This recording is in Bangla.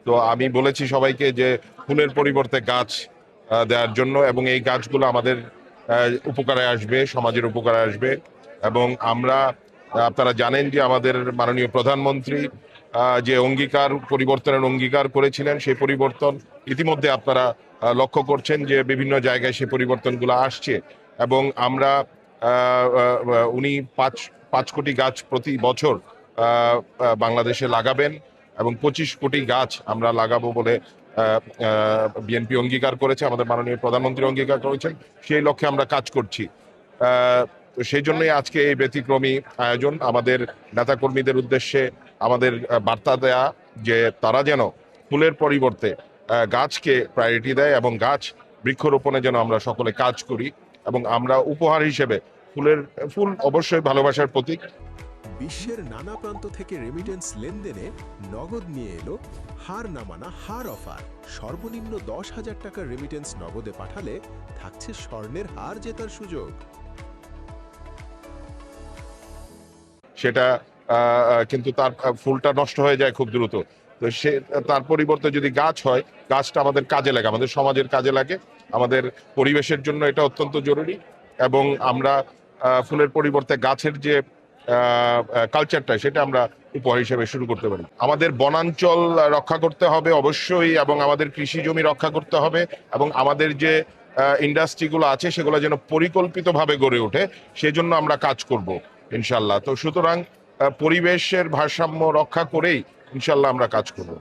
তো আমি বলেছি সবাইকে যে ফুলের পরিবর্তে গাছ দেওয়ার জন্য, এবং এই গাছগুলো আমাদের উপকারে আসবে, সমাজের উপকারে আসবে। এবং আমরা আপনারা জানেন যে আমাদের মাননীয় প্রধানমন্ত্রী যে পরিবর্তনের অঙ্গীকার করেছিলেন, সেই পরিবর্তন ইতিমধ্যে আপনারা লক্ষ্য করছেন যে বিভিন্ন জায়গায় সেই পরিবর্তনগুলো আসছে। এবং আমরা উনি 5 কোটি গাছ প্রতি বছর বাংলাদেশে লাগাবেন, এবং 25 কোটি গাছ আমরা লাগাবো বলে বিএনপি অঙ্গীকার করেছে, আমাদের মাননীয় প্রধানমন্ত্রী অঙ্গীকার করেছেন। সেই লক্ষ্যে আমরা কাজ করছি। তো সেই জন্যই আজকে এই ব্যতিক্রমী আয়োজন, আমাদের নেতাকর্মীদের উদ্দেশ্যে আমাদের বার্তা দেয়া যে তারা যেন ফুলের পরিবর্তে গাছকে প্রায়োরিটি দেয়, এবং বৃক্ষরোপণে যেন আমরা সকলে কাজ করি। এবং আমরা উপহার হিসেবে ফুল অবশ্যই ভালোবাসার প্রতীক। বিশ্বের নানা প্রান্ত থেকে রেমিটেন্স লেনদেনে নগদ নিয়ে এলো হার না মানা হার অফার। সর্বনিম্ন 10,000 টাকার রেমিটেন্স নগদে পাঠালে থাকছে স্বর্ণের হার জেতার সুযোগ। সেটা কিন্তু তার ফুলটা নষ্ট হয়ে যায় খুব দ্রুত। তো তার পরিবর্তে যদি গাছ হয়, গাছটা আমাদের কাজে লাগে, আমাদের সমাজের কাজে লাগে, আমাদের পরিবেশের জন্য এটা অত্যন্ত জরুরি। এবং আমরা ফুলের পরিবর্তে গাছের যে কালচারটা, সেটা আমরা উপহার হিসেবে শুরু করতে পারি। আমাদের বনাঞ্চল রক্ষা করতে হবে অবশ্যই, এবং আমাদের কৃষি জমি রক্ষা করতে হবে, এবং আমাদের যে ইন্ডাস্ট্রিগুলো আছে সেগুলো যেন পরিকল্পিতভাবে গড়ে ওঠে, সেজন্য আমরা কাজ করব ইনশাল্লাহ। তো সুতরাং পরিবেশের ভারসাম্য রক্ষা করেই ইনশাল্লাহ আমরা কাজ করব।